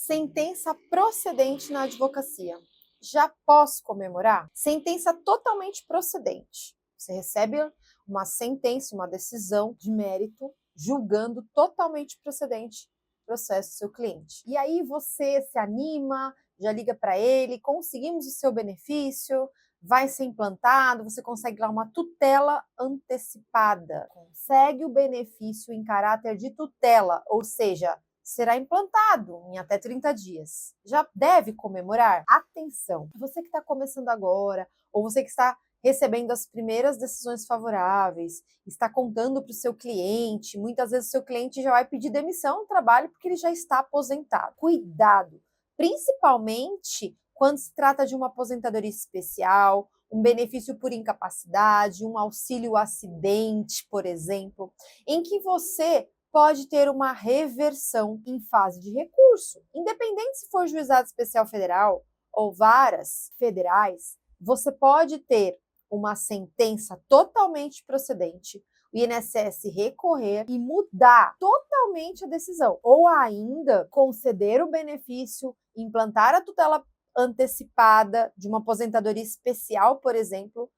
Sentença procedente na advocacia. Já posso comemorar? Sentença totalmente procedente. Você recebe uma sentença, uma decisão de mérito, julgando totalmente procedente o processo do seu cliente. E aí você se anima, já liga para ele, conseguimos o seu benefício, vai ser implantado, você consegue lá uma tutela antecipada. Consegue o benefício em caráter de tutela, ou seja, será implantado em até 30 dias. Já deve comemorar? Atenção! Você que está começando agora, ou você que está recebendo as primeiras decisões favoráveis, está contando para o seu cliente, muitas vezes o seu cliente já vai pedir demissão do trabalho porque ele já está aposentado. Cuidado! Principalmente quando se trata de uma aposentadoria especial, um benefício por incapacidade, um auxílio acidente, por exemplo, em que você pode ter uma reversão em fase de recurso. Independente se for juizado especial federal ou varas federais, você pode ter uma sentença totalmente procedente, o INSS recorrer e mudar totalmente a decisão, ou ainda conceder o benefício, implantar a tutela antecipada de uma aposentadoria especial, por exemplo.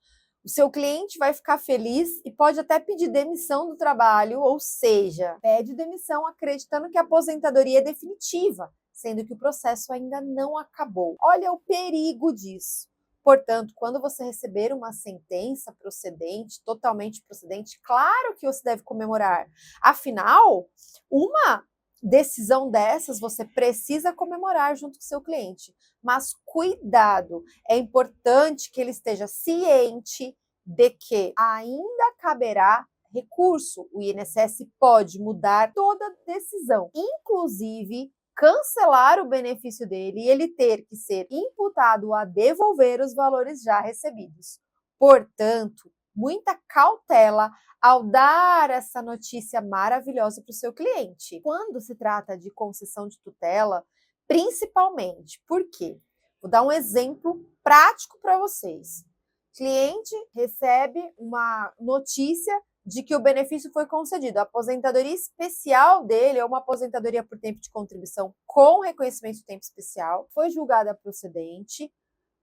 O seu cliente vai ficar feliz e pode até pedir demissão do trabalho, ou seja, pede demissão acreditando que a aposentadoria é definitiva, sendo que o processo ainda não acabou. Olha o perigo disso. Portanto, quando você receber uma sentença procedente, totalmente procedente, claro que você deve comemorar. Afinal, uma decisão dessas você precisa comemorar junto com seu cliente. Mas cuidado, é importante que ele esteja ciente de que ainda caberá recurso. O INSS pode mudar toda decisão, inclusive cancelar o benefício dele e ele ter que ser imputado a devolver os valores já recebidos. Portanto, muita cautela ao dar essa notícia maravilhosa para o seu cliente. Quando se trata de concessão de tutela, principalmente, por quê? Vou dar um exemplo prático para vocês. O cliente recebe uma notícia de que o benefício foi concedido. A aposentadoria especial dele é uma aposentadoria por tempo de contribuição com reconhecimento de tempo especial, foi julgada procedente,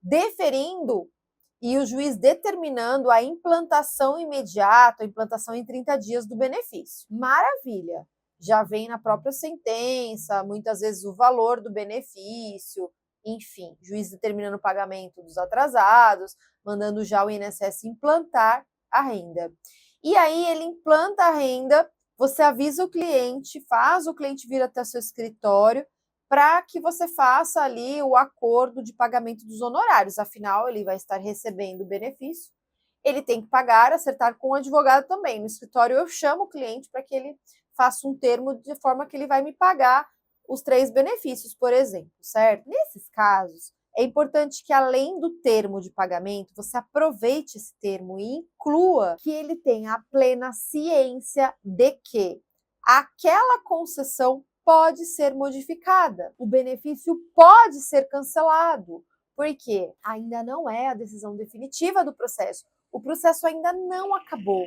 deferindo e o juiz determinando a implantação imediata, a implantação em 30 dias do benefício. Maravilha! Já vem na própria sentença, muitas vezes o valor do benefício, enfim, juiz determinando o pagamento dos atrasados, mandando já o INSS implantar a renda. E aí ele implanta a renda, você avisa o cliente, faz o cliente vir até o seu escritório para que você faça ali o acordo de pagamento dos honorários. Afinal, ele vai estar recebendo o benefício, ele tem que pagar, acertar com o advogado também. No escritório eu chamo o cliente para que ele faça um termo de forma que ele vai me pagar os 3 benefícios, por exemplo, certo? Nesses casos, é importante que, além do termo de pagamento, você aproveite esse termo e inclua que ele tenha a plena ciência de que aquela concessão pode ser modificada, o benefício pode ser cancelado, porque ainda não é a decisão definitiva do processo, o processo ainda não acabou,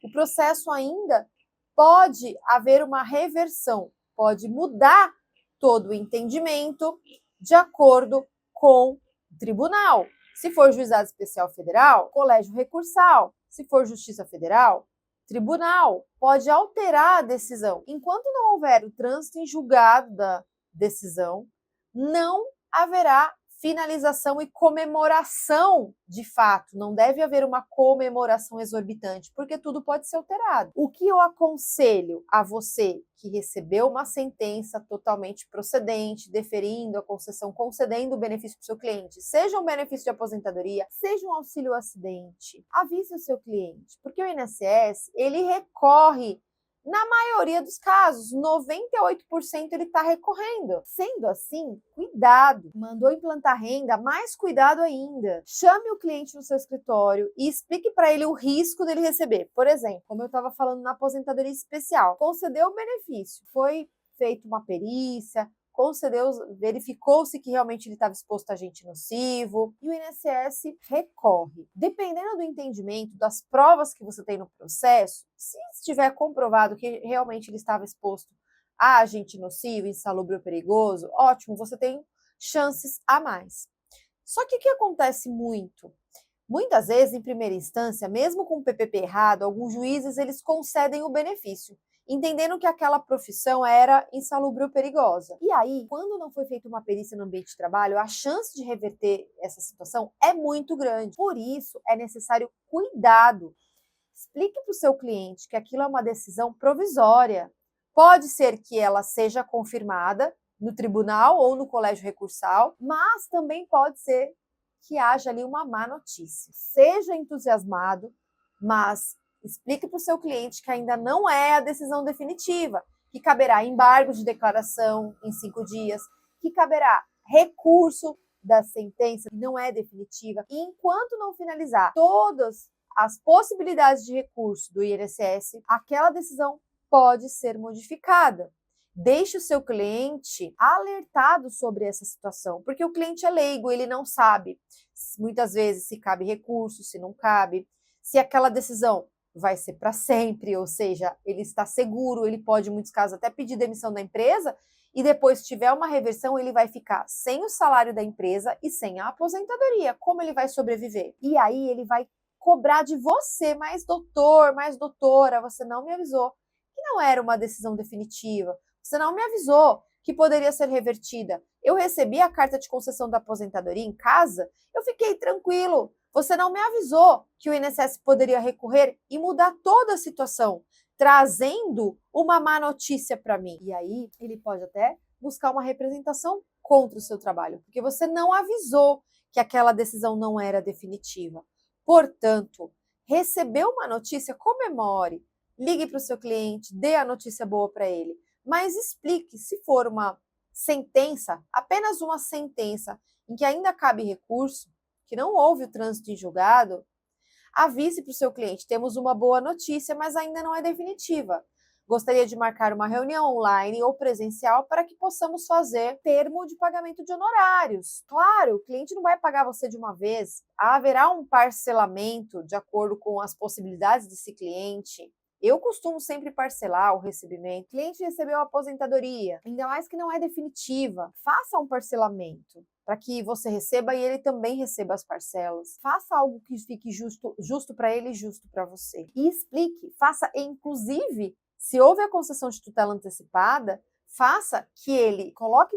o processo ainda pode haver uma reversão, pode mudar todo o entendimento de acordo com o tribunal. Se for juizado especial federal, colégio recursal. Se for justiça federal, tribunal. Pode alterar a decisão. Enquanto não houver o trânsito em julgado da decisão, não haverá finalização e comemoração de fato. Não deve haver uma comemoração exorbitante, porque tudo pode ser alterado. O que eu aconselho a você que recebeu uma sentença totalmente procedente, deferindo a concessão, concedendo o benefício para o seu cliente, seja um benefício de aposentadoria, seja um auxílio acidente, avise o seu cliente, porque o INSS, ele recorre. Na maioria dos casos, 98% ele está recorrendo. Sendo assim, cuidado. Mandou implantar renda, mais cuidado ainda. Chame o cliente no seu escritório e explique para ele o risco dele receber. Por exemplo, como eu estava falando na aposentadoria especial, concedeu o benefício, foi feita uma perícia, concedeu, verificou-se que realmente ele estava exposto a agente nocivo e o INSS recorre. Dependendo do entendimento das provas que você tem no processo, se estiver comprovado que realmente ele estava exposto agente nocivo, insalubre ou perigoso, ótimo, você tem chances a mais. Só que o que acontece muito? Muitas vezes, em primeira instância, mesmo com o PPP errado, alguns juízes eles concedem o benefício, entendendo que aquela profissão era insalubre ou perigosa. E aí, quando não foi feita uma perícia no ambiente de trabalho, a chance de reverter essa situação é muito grande. Por isso, é necessário cuidado. Explique para o seu cliente que aquilo é uma decisão provisória. Pode ser que ela seja confirmada no tribunal ou no colégio recursal, mas também pode ser que haja ali uma má notícia. Seja entusiasmado, mas explique para o seu cliente que ainda não é a decisão definitiva, que caberá embargo de declaração em 5 dias, que caberá recurso da sentença que não é definitiva, e enquanto não finalizar todas as possibilidades de recurso do INSS, aquela decisão pode ser modificada. Deixe o seu cliente alertado sobre essa situação, porque o cliente é leigo, ele não sabe muitas vezes se cabe recurso, se não cabe, se aquela decisão vai ser para sempre, ou seja, ele está seguro, ele pode, em muitos casos, até pedir demissão da empresa e depois, se tiver uma reversão, ele vai ficar sem o salário da empresa e sem a aposentadoria. Como ele vai sobreviver? E aí ele vai cobrar de você, mais doutor, mais doutora, você não me avisou que não era uma decisão definitiva. Você não me avisou que poderia ser revertida. Eu recebi a carta de concessão da aposentadoria em casa, eu fiquei tranquilo. Você não me avisou que o INSS poderia recorrer e mudar toda a situação, trazendo uma má notícia para mim. E aí, ele pode até buscar uma representação contra o seu trabalho, porque você não avisou que aquela decisão não era definitiva. Portanto, recebeu uma notícia, comemore, ligue para o seu cliente, dê a notícia boa para ele. Mas explique, se for uma sentença, apenas uma sentença em que ainda cabe recurso, que não houve o trânsito em julgado, avise para o seu cliente, temos uma boa notícia, mas ainda não é definitiva. Gostaria de marcar uma reunião online ou presencial para que possamos fazer termo de pagamento de honorários. Claro, o cliente não vai pagar você de uma vez, haverá um parcelamento de acordo com as possibilidades desse cliente. Eu costumo sempre parcelar o recebimento. O cliente recebeu a aposentadoria, ainda mais que não é definitiva. Faça um parcelamento para que você receba e ele também receba as parcelas. Faça algo que fique justo para ele e justo para você. E explique, faça inclusive, se houve a concessão de tutela antecipada, faça que ele coloque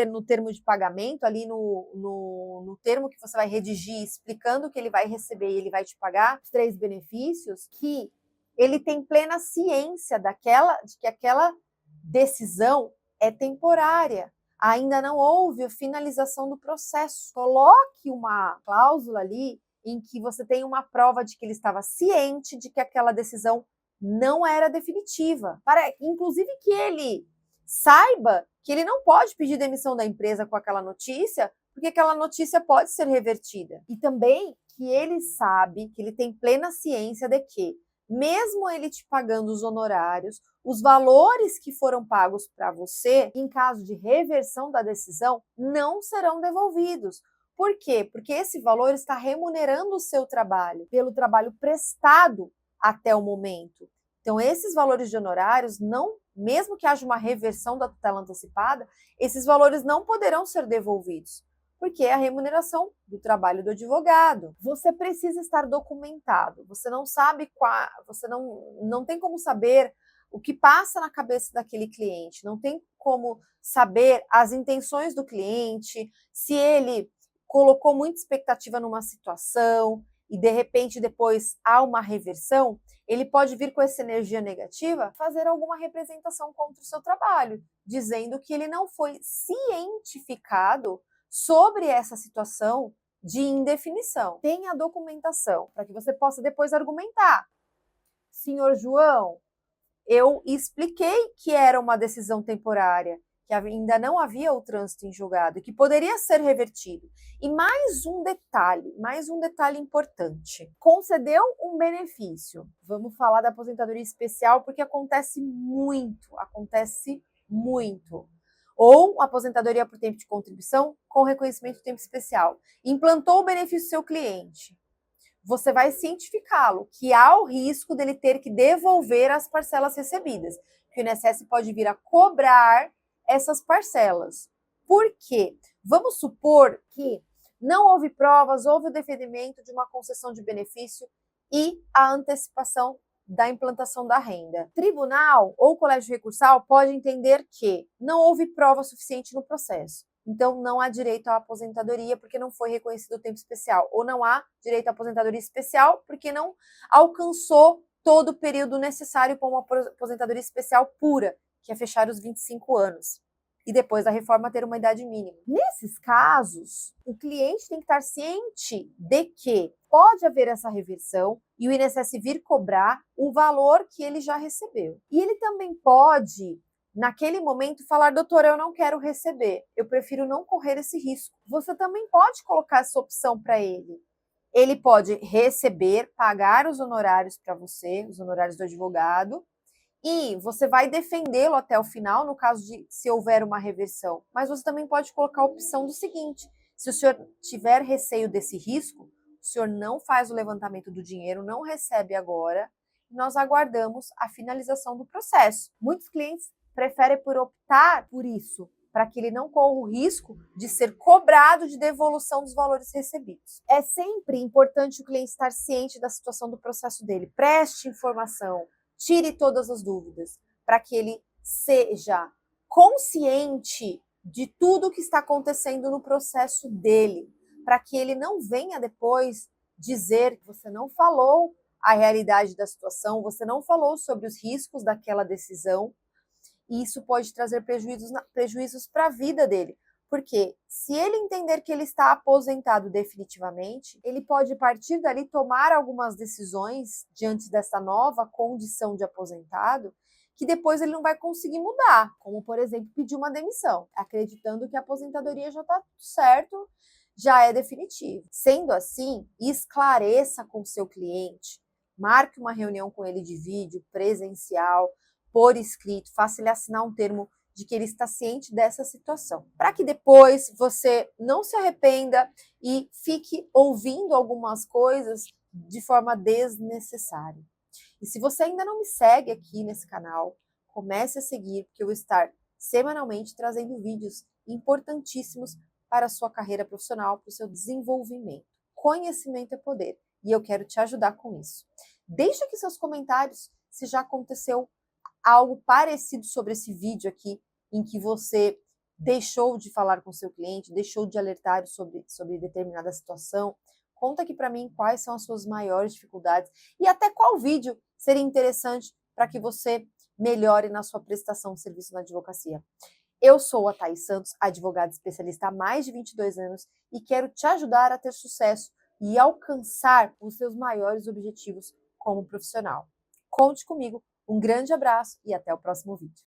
no termo de pagamento, ali no termo que você vai redigir, explicando que ele vai receber e ele vai te pagar os 3 benefícios, que ele tem plena ciência de que aquela decisão é temporária. Ainda não houve a finalização do processo. Coloque uma cláusula ali em que você tem uma prova de que ele estava ciente de que aquela decisão não era definitiva. Para, inclusive, que ele saiba que ele não pode pedir demissão da empresa com aquela notícia, porque aquela notícia pode ser revertida. E também que ele sabe, que ele tem plena ciência de que, mesmo ele te pagando os honorários, os valores que foram pagos para você, em caso de reversão da decisão, não serão devolvidos. Por quê? Porque esse valor está remunerando o seu trabalho, pelo trabalho prestado até o momento. Então, esses valores de honorários, não, mesmo que haja uma reversão da tutela antecipada, esses valores não poderão ser devolvidos, porque é a remuneração do trabalho do advogado. Você precisa estar documentado. Você não sabe você não tem como saber o que passa na cabeça daquele cliente, não tem como saber as intenções do cliente, se ele colocou muita expectativa numa situação e de repente depois há uma reversão, ele pode vir com essa energia negativa, fazer alguma representação contra o seu trabalho, dizendo que ele não foi cientificado sobre essa situação de indefinição. Tenha a documentação para que você possa depois argumentar. Senhor João, eu expliquei que era uma decisão temporária, que ainda não havia o trânsito em julgado e que poderia ser revertido. E mais um detalhe importante. Concedeu um benefício. Vamos falar da aposentadoria especial porque acontece muito. Ou aposentadoria por tempo de contribuição com reconhecimento de tempo especial. Implantou o benefício do seu cliente. Você vai cientificá-lo que há o risco dele ter que devolver as parcelas recebidas. que o INSS pode vir a cobrar essas parcelas. Por quê? Vamos supor que não houve provas, houve o deferimento de uma concessão de benefício e a antecipação da implantação da renda. Tribunal ou colégio recursal pode entender que não houve prova suficiente no processo. Então, não há direito à aposentadoria porque não foi reconhecido o tempo especial. Ou não há direito à aposentadoria especial porque não alcançou todo o período necessário para uma aposentadoria especial pura, que é fechar os 25 anos. E depois da reforma ter uma idade mínima. Nesses casos, o cliente tem que estar ciente de que pode haver essa reversão e o INSS vir cobrar o valor que ele já recebeu. E ele também pode, naquele momento, falar: doutor, eu não quero receber, eu prefiro não correr esse risco. Você também pode colocar essa opção para ele. Ele pode receber, pagar os honorários para você, os honorários do advogado, e você vai defendê-lo até o final, no caso de se houver uma reversão. Mas você também pode colocar a opção do seguinte: se o senhor tiver receio desse risco, o senhor não faz o levantamento do dinheiro, não recebe agora, nós aguardamos a finalização do processo. Muitos clientes preferem por optar por isso, para que ele não corra o risco de ser cobrado de devolução dos valores recebidos. É sempre importante o cliente estar ciente da situação do processo dele. Preste informação, tire todas as dúvidas, para que ele seja consciente de tudo o que está acontecendo no processo dele, para que ele não venha depois dizer que você não falou a realidade da situação, você não falou sobre os riscos daquela decisão, e isso pode trazer prejuízos para a vida dele. Porque se ele entender que ele está aposentado definitivamente, ele pode, a partir dali, tomar algumas decisões diante dessa nova condição de aposentado, que depois ele não vai conseguir mudar. Como, por exemplo, pedir uma demissão, acreditando que a aposentadoria já está tudo certo, já é definitivo. Sendo assim, esclareça com o seu cliente, marque uma reunião com ele de vídeo, presencial, por escrito, faça ele assinar um termo de que ele está ciente dessa situação, para que depois você não se arrependa e fique ouvindo algumas coisas de forma desnecessária. E se você ainda não me segue aqui nesse canal, comece a seguir, porque eu vou estar semanalmente trazendo vídeos importantíssimos para a sua carreira profissional, para o seu desenvolvimento. Conhecimento é poder e eu quero te ajudar com isso. Deixe aqui seus comentários se já aconteceu algo parecido sobre esse vídeo aqui, em que você deixou de falar com seu cliente, deixou de alertar sobre determinada situação. Conta aqui para mim quais são as suas maiores dificuldades e até qual vídeo seria interessante para que você melhore na sua prestação de serviço na advocacia. Eu sou a Thaís Santos, advogada especialista há mais de 22 anos e quero te ajudar a ter sucesso e alcançar os seus maiores objetivos como profissional. Conte comigo, um grande abraço e até o próximo vídeo.